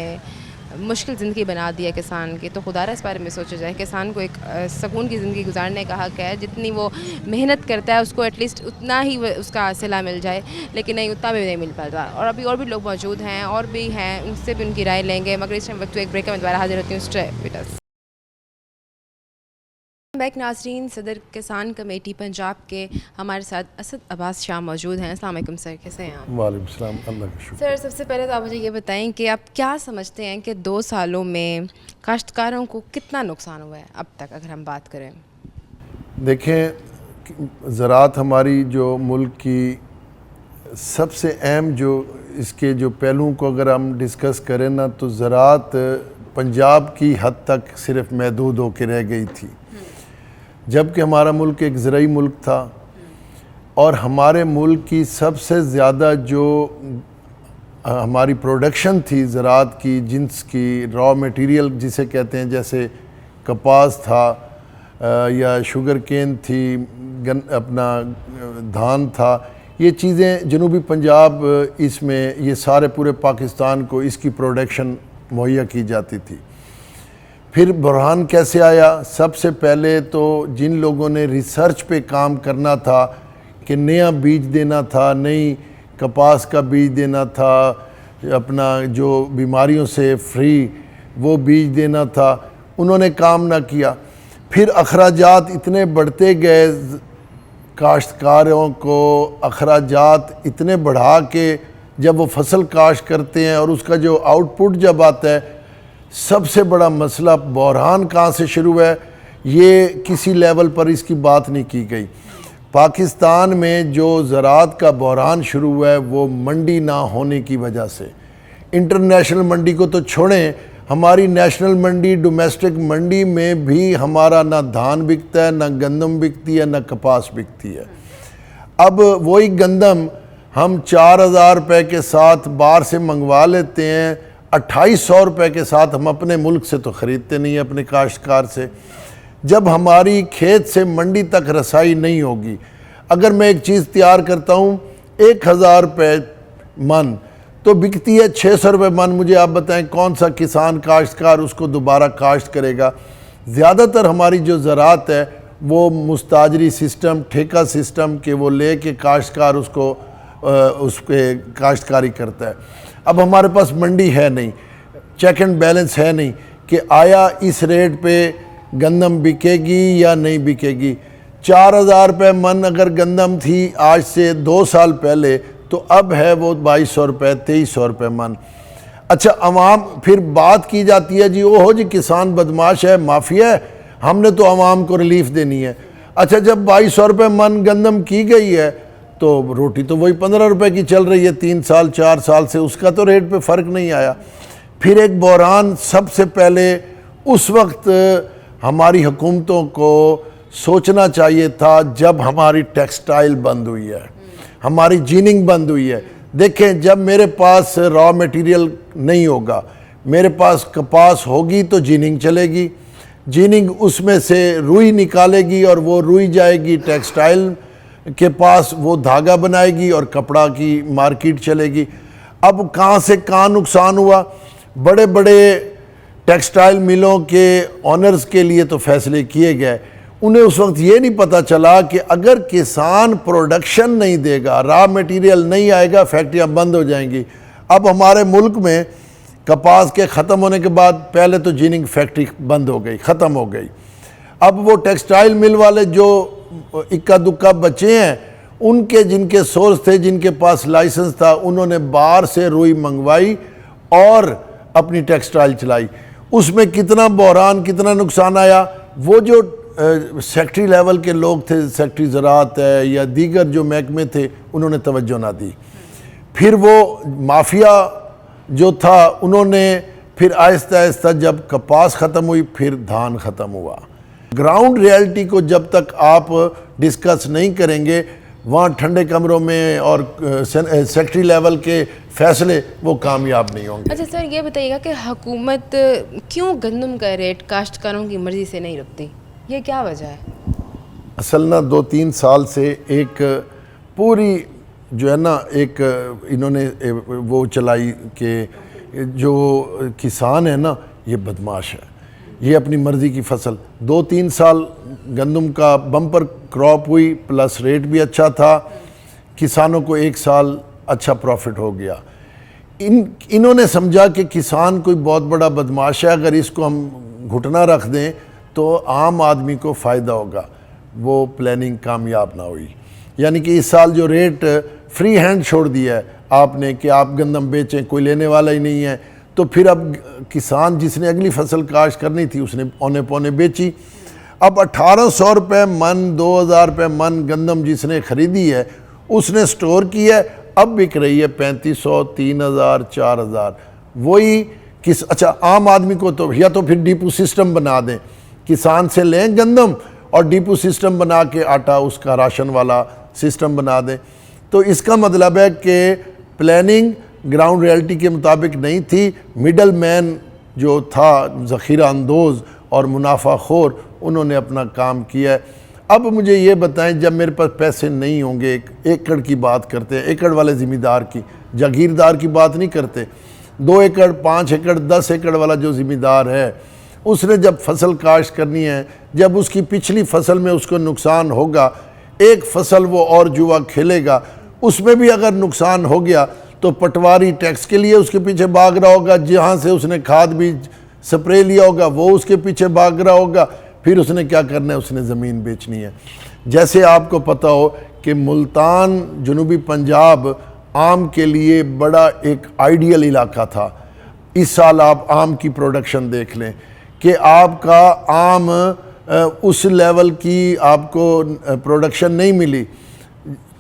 मुश्किल ज़िंदगी बना दी है किसान की, तो खुदारा इस बारे में सोचा जाए। किसान को एक सुकून की ज़िंदगी गुजारने का हक़ है, जितनी वो मेहनत करता है उसको एटलीस्ट उतना ही उसका सिला मिल जाए, लेकिन नहीं, उतना भी नहीं मिल पाता। और अभी और भी लोग मौजूद हैं और भी हैं, उनसे भी उनकी राय लेंगे, मगर इस टाइम वक्त एक ब्रेक में दोबारा हाजिर होती हूँ। Stay with us. बैक नाजरीन, सदर किसान कमेटी पंजाब के हमारे साथ असद अब्बास शाह मौजूद हैं। अस्सलाम वालेकुम सर, कैसे हैं आप? वालेकुम सलाम, अल्लाह का शुक्र। सर सबसे पहले तो आप मुझे ये बताएं कि आप क्या समझते हैं कि 2 सालों में काश्तकारों को कितना नुकसान हुआ है अब तक, अगर हम बात करें? देखें, ज़राअत हमारी जो मुल्क की सबसे अहम जो इसके जो पहलुओं को अगर हम डिस्कस करें ना, तो ज़राअत पंजाब की हद तक सिर्फ महदूद होकर रह गई थी, जबकि हमारा मुल्क एक ज़राई मुल्क था। और हमारे मुल्क की सबसे ज़्यादा जो हमारी प्रोडक्शन थी ज़राअत की, जिन्स की, रॉ मटेरियल जिसे कहते हैं, जैसे कपास था या शुगर केन थी, अपना धान था, ये चीज़ें जनूबी पंजाब इसमें ये सारे पूरे पाकिस्तान को इसकी प्रोडक्शन मुहैया की जाती थी। फिर बुरहान कैसे आया? सबसे पहले तो जिन लोगों ने रिसर्च पे काम करना था कि नया बीज देना था, नई कपास का बीज देना था, अपना जो बीमारियों से फ्री वो बीज देना था, उन्होंने काम ना किया। फिर अखराजात इतने बढ़ते गए, काश्तकारों को अखराजात इतने बढ़ा के जब वो फसल काश्त करते हैं और उसका जो आउटपुट जब आता है, सबसे बड़ा मसला बहरान कहाँ से शुरू है, ये किसी लेवल पर इसकी बात नहीं की गई। पाकिस्तान में जो ज़राअत का बहरान शुरू हुआ है वो मंडी ना होने की वजह से। इंटरनेशनल मंडी को तो छोड़ें, हमारी नेशनल मंडी, डोमेस्टिक मंडी में भी हमारा ना धान बिकता है, ना गंदम बिकती है, ना कपास बिकती है। अब वही गंदम हम 4,000 रुपये के साथ बाहर से मंगवा लेते हैं, 2,800 रुपये के साथ हम अपने मुल्क से तो ख़रीदते नहीं हैं, अपने काश्तकार से। जब हमारी खेत से मंडी तक रसाई नहीं होगी, अगर मैं एक चीज़ तैयार करता हूँ 1,000 रुपये मन, तो बिकती है 600 रुपये मन। मुझे आप बताएं कौन सा किसान काश्तकार उसको दोबारा काश्त करेगा? ज़्यादातर हमारी जो ज़राअत है वो मुस्ताजरी सिस्टम, ठेका सिस्टम के वो ले के काश्तकार उसको उसके काश्तकारी करता है। अब हमारे पास मंडी है नहीं, चेक एंड बैलेंस है नहीं कि आया इस रेट पे गंदम बिकेगी या नहीं बिकेगी। 4,000 रुपये मन अगर गंदम थी आज से 2 साल पहले, तो अब है वो 2,200 रुपये, 2,300 रुपये मन। अच्छा, अवाम फिर बात की जाती है जी, ओहो जी किसान बदमाश है, माफिया है, हमने तो अवाम को रिलीफ देनी है। अच्छा, जब 2,200 रुपये मन गंदम की गई है तो रोटी तो वही 15 रुपये की चल रही है 3 साल 4 साल से, उसका तो रेट पे फ़र्क नहीं आया। फिर एक बहरान सबसे पहले उस वक्त हमारी हुकूमतों को सोचना चाहिए था जब हमारी टेक्सटाइल बंद हुई है, हमारी जीनिंग बंद हुई है। देखें, जब मेरे पास रॉ मटेरियल नहीं होगा, मेरे पास कपास होगी तो जीनिंग चलेगी, जीनिंग उसमें से रुई निकालेगी और वो रुई जाएगी टेक्सटाइल के पास, वो धागा बनाएगी और कपड़ा की मार्केट चलेगी। अब कहाँ से कहाँ नुकसान हुआ? बड़े बड़े टेक्सटाइल मिलों के ऑनर्स के लिए तो फैसले किए गए, उन्हें उस वक्त ये नहीं पता चला कि अगर किसान प्रोडक्शन नहीं देगा, रॉ मटेरियल नहीं आएगा, फैक्ट्रियाँ बंद हो जाएंगी। अब हमारे मुल्क में कपास के ख़त्म होने के बाद पहले तो जिनिंग फैक्ट्री बंद हो गई, ख़त्म हो गई। अब वो टेक्सटाइल मिल वाले जो इक्का दुक्का बचे हैं, उनके जिनके सोर्स थे, जिनके पास लाइसेंस था, उन्होंने बाहर से रुई मंगवाई और अपनी टेक्सटाइल चलाई। उसमें कितना बहरान, कितना नुकसान आया, वो जो सेक्रेटरी लेवल के लोग थे, सेक्रेटरी ज़राअत है या दीगर जो महकमे थे, उन्होंने तवज्जो ना दी। फिर वो माफिया जो था, उन्होंने फिर आहिस्ता आहिस्ता जब कपास ख़त्म हुई, फिर धान ख़त्म हुआ। ग्राउंड रियलिटी को जब तक आप डिस्कस नहीं करेंगे, वहाँ ठंडे कमरों में और सेक्रेटरी लेवल के फैसले वो कामयाब नहीं होंगे। अच्छा सर, ये बताइएगा कि हुकूमत क्यों गंदम का रेट काश्तकारों की मर्ज़ी से नहीं रखती, ये क्या वजह है? असल ना 2-3 साल से एक पूरी जो है ना, एक इन्होंने वो चलाई कि जो किसान है ना, ये बदमाश है, ये अपनी मर्ज़ी की फसल। 2-3 साल गंदम का बम्पर क्रॉप हुई, प्लस रेट भी अच्छा था, किसानों को 1 साल अच्छा प्रॉफिट हो गया। इन्होंने समझा कि किसान कोई बहुत बड़ा बदमाश है, अगर इसको हम घुटना रख दें तो आम आदमी को फ़ायदा होगा। वो प्लानिंग कामयाब ना हुई। यानी कि इस साल जो रेट फ्री हैंड छोड़ दिया है आपने कि आप गंदम बेचें, कोई लेने वाला ही नहीं है, तो फिर अब किसान जिसने अगली फसल काश्त करनी थी उसने औने पौने बेची। अब 1800 रुपये मन, 2000 रुपये मन गंदम जिसने ख़रीदी है उसने स्टोर की है, अब बिक रही है 3500, 3000, 4000। वही अच्छा, आम आदमी को तो या तो फिर डिपो सिस्टम बना दें, किसान से लें गंदम और डिपो सिस्टम बना के आटा उसका राशन वाला सिस्टम बना दें। तो इसका मतलब है कि प्लानिंग ग्राउंड रियलिटी के मुताबिक नहीं थी। मिडल मैन जो था, ज़ख़ीरा अंदोज़ और मुनाफाखोर, उन्होंने अपना काम किया है। अब मुझे ये बताएं, जब मेरे पास पैसे नहीं होंगे, एकड़ की बात करते हैं, एकड़ वाले ज़िम्मेदार की, जागीरदार की बात नहीं करते। 2 एकड़, 5 एकड़, 10 एकड़ वाला जो ज़िम्मेदार है, उसने जब फसल काश्त करनी है, जब उसकी पिछली फसल में उसको नुकसान होगा, एक फसल वो और जुआ खेलेगा, उसमें भी अगर नुकसान हो गया तो पटवारी टैक्स के लिए उसके पीछे भाग रहा होगा, जहाँ से उसने खाद बीज स्प्रे लिया होगा वो उसके पीछे भाग रहा होगा। फिर उसने क्या करना है, उसने ज़मीन बेचनी है। जैसे आपको पता हो कि मुल्तान जनूबी पंजाब आम के लिए बड़ा एक आइडियल इलाका था। इस साल आप आम की प्रोडक्शन देख लें कि आपका आम उस लेवल की आपको प्रोडक्शन नहीं मिली,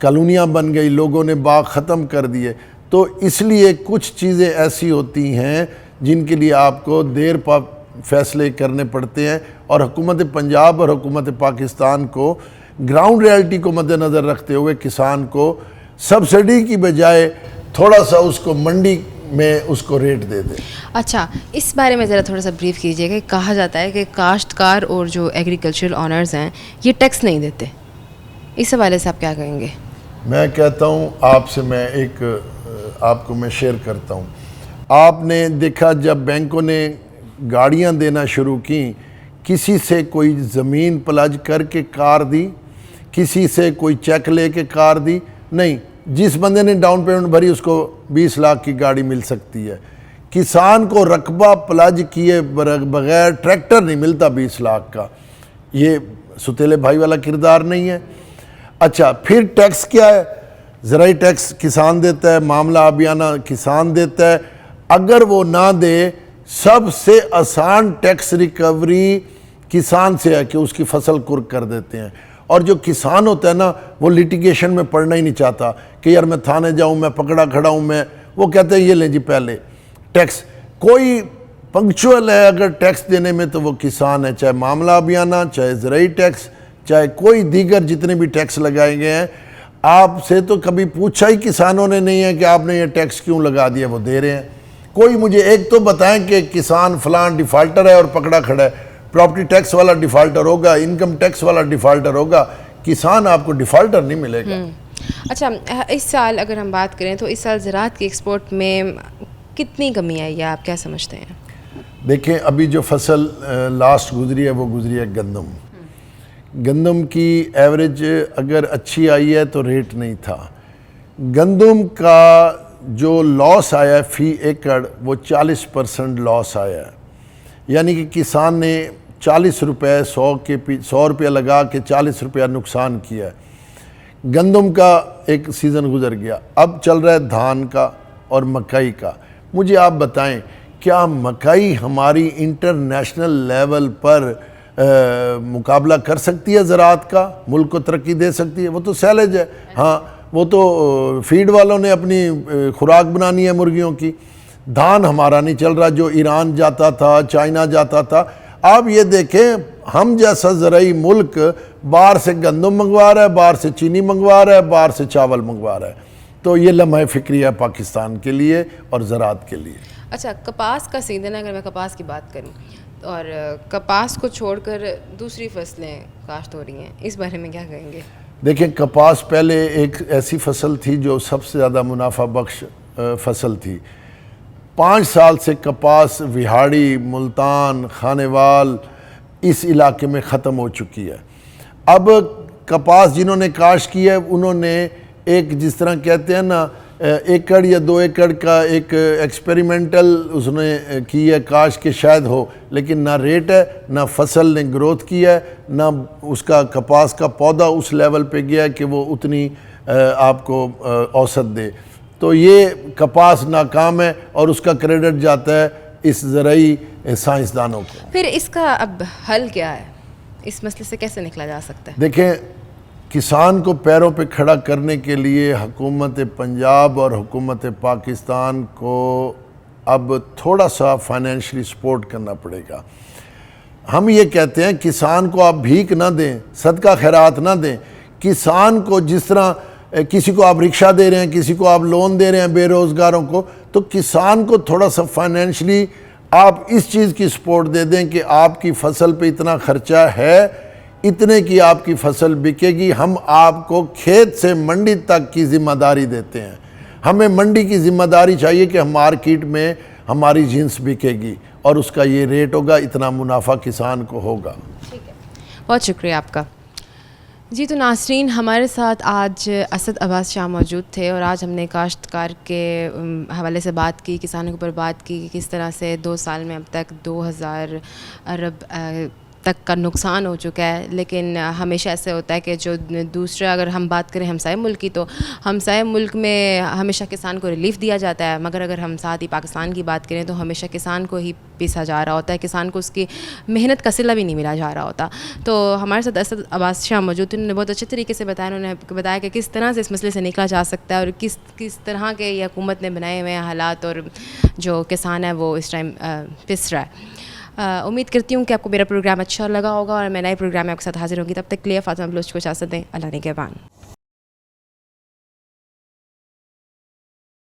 कॉलोनियाँ बन गई, लोगों ने बाग ख़त्म कर दिए। तो इसलिए कुछ चीज़ें ऐसी होती हैं जिनके लिए आपको देर पर फैसले करने पड़ते हैं, और हुकूमत पंजाब और हुकूमत पाकिस्तान को ग्राउंड रियलिटी को मद्देनज़र रखते हुए किसान को सब्सिडी की बजाय थोड़ा सा उसको मंडी में उसको रेट दे दें। अच्छा, इस बारे में ज़रा थोड़ा सा ब्रीफ कीजिएगा। कहा जाता है कि काश्तकार और जो एग्रीकल्चरल ऑनर्स हैं ये टैक्स नहीं देते, इस हवाले से आप क्या कहेंगे? मैं कहता हूँ आपसे, मैं एक आपको मैं शेयर करता हूँ। आपने देखा जब बैंकों ने गाड़ियाँ देना शुरू की, किसी से कोई ज़मीन प्लज करके कार दी, किसी से कोई चेक लेके कार दी नहीं। जिस बंदे ने डाउन पेमेंट भरी उसको 20 लाख की गाड़ी मिल सकती है। किसान को रकबा प्लज किए बगैर ट्रैक्टर नहीं मिलता 20 लाख का। ये सुतेले भाई वाला किरदार नहीं है। अच्छा, फिर टैक्स क्या है? ज़राई टैक्स किसान देता है, मामला आबियाना किसान देता है। अगर वो ना दे, सबसे आसान टैक्स रिकवरी किसान से है कि उसकी फसल कुर्क कर देते हैं। और जो किसान होता है ना, वो लिटिगेशन में पड़ना ही नहीं चाहता कि यार मैं थाने जाऊं, मैं पकड़ा खड़ा हूं, मैं वो कहते हैं ये लें जी पहले टैक्स। कोई पंक्चुअल है अगर टैक्स देने में तो वो किसान है, चाहे मामला अभियाना, चाहे ज़राई टैक्स, चाहे कोई दीगर जितने भी टैक्स लगाए गए हैं। आपसे तो कभी पूछा ही किसानों ने नहीं है कि आपने ये टैक्स क्यों लगा दिया, वो दे रहे हैं। कोई मुझे एक तो बताएं कि किसान फलां डिफ़ाल्टर है और पकड़ा खड़ा है। प्रॉपर्टी टैक्स वाला डिफ़ाल्टर होगा, इनकम टैक्स वाला डिफ़ाल्टर होगा, किसान आपको डिफ़ाल्टर नहीं मिलेगा। अच्छा, इस साल अगर हम बात करें तो इस साल ज़राअत की एक्सपोर्ट में कितनी कमी आई है, आप क्या समझते हैं? देखें, अभी जो फसल लास्ट गुजरी है वो गुजरी है गंदम। गंदम की एवरेज अगर अच्छी आई है तो रेट नहीं था। गंदम का जो लॉस आया है फ़ी एकड़ वो 40% लॉस आया है। यानी कि किसान ने 40 रुपये 100 रुपये लगा के 40 रुपया नुकसान किया है। गंदम का एक सीज़न गुजर गया, अब चल रहा है धान का और मकई का। मुझे आप बताएं, क्या मकई हमारी इंटरनेशनल लेवल पर मुकाबला कर सकती है ज़राअत का, मुल्क को तरक्की दे सकती है? वो तो सैलेज है। हाँ, वो तो फीड वालों ने अपनी खुराक बनानी है मुर्गियों की। धान हमारा नहीं चल रहा, जो ईरान जाता था, चाइना जाता था। आप ये देखें, हम जैसा ज़राई मुल्क बाहर से गंदम मंगवा रहा है, बाहर से चीनी मंगवा रहा है, बाहर से चावल मंगवा रहा है। तो ये लम्हा फ़िक्री है पाकिस्तान के लिए और ज़राअत के लिए। अच्छा, कपास का सीज़न है, अगर मैं कपास की बात करूं, और कपास को छोड़कर दूसरी फसलें काश्त हो रही हैं, इस बारे में क्या कहेंगे? देखें, कपास पहले एक ऐसी फसल थी जो सबसे ज़्यादा मुनाफा बख्श फसल थी। 5 साल से कपास विहाड़ी, मुल्तान, खानेवाल इस इलाके में ख़त्म हो चुकी है। अब कपास जिन्होंने काश्त की है उन्होंने एक, जिस तरह कहते हैं ना, एकड़ या 2 एकड़ का एक एक्सपेरिमेंटल उसने की है काश के शायद हो, लेकिन ना रेट है, ना फसल ने ग्रोथ की है, ना उसका कपास का पौधा उस लेवल पे गया है कि वो उतनी आपको औसत दे। तो ये कपास नाकाम है और उसका क्रेडिट जाता है इस ज़राई साइंसदानों को। फिर इसका अब हल क्या है? इस मसले से कैसे निकला जा सकता है? देखें, किसान को पैरों पे खड़ा करने के लिए हुकूमत पंजाब और हुकूमत पाकिस्तान को अब थोड़ा सा फाइनेंशियली सपोर्ट करना पड़ेगा। हम ये कहते हैं, किसान को आप भीख ना दें, सदका खैरात ना दें। किसान को जिस तरह किसी को आप रिक्शा दे रहे हैं, किसी को आप लोन दे रहे हैं बेरोज़गारों को, तो किसान को थोड़ा सा फाइनेंशियली आप इस चीज़ की सपोर्ट दे दें कि आपकी फसल पे इतना ख़र्चा है, इतने की आपकी फसल बिकेगी, हम आपको खेत से मंडी तक की ज़िम्मेदारी देते हैं। हमें मंडी की ज़िम्मेदारी चाहिए कि मार्केट में हमारी जिन्स बिकेगी और उसका ये रेट होगा, इतना मुनाफा किसान को होगा। ठीक है, बहुत शुक्रिया आपका। जी, तो नासरीन, हमारे साथ आज असद अब्बास शाह मौजूद थे और आज हमने काश्तकार के हवाले से बात की, किसानों के ऊपर बात की कि किस तरह से 2 साल में अब तक 2000 अरब तक का नुकसान हो चुका है। लेकिन हमेशा ऐसे होता है कि जो दूसरा, अगर हम बात करें हमसाय मुल्क की, तो हमसाय मुल्क में हमेशा किसान को रिलीफ दिया जाता है, मगर अगर हम साथ ही पाकिस्तान की बात करें तो हमेशा किसान को ही पीसा जा रहा होता है, किसान को उसकी मेहनत का सिला भी नहीं मिला जा रहा होता। तो हमारे साथ असद अब्बास शाह मौजूद थे, उन्होंने बहुत अच्छे तरीके से बताया। उन्होंने बताया कि किस तरह से इस मसले से निकला जा सकता है और किस तरह के ये हुकूमत ने बनाए हुए हैं हालात, और जो किसान है वो इस टाइम पिस रहा है। उम्मीद करती हूँ कि आपको मेरा प्रोग्राम अच्छा लगा होगा और मैं नए प्रोग्राम में आपके साथ हाजिर होंगी। तब तक के लिए फातिमा बलोच को इजाज़त दें। अल्लाह निगहबान।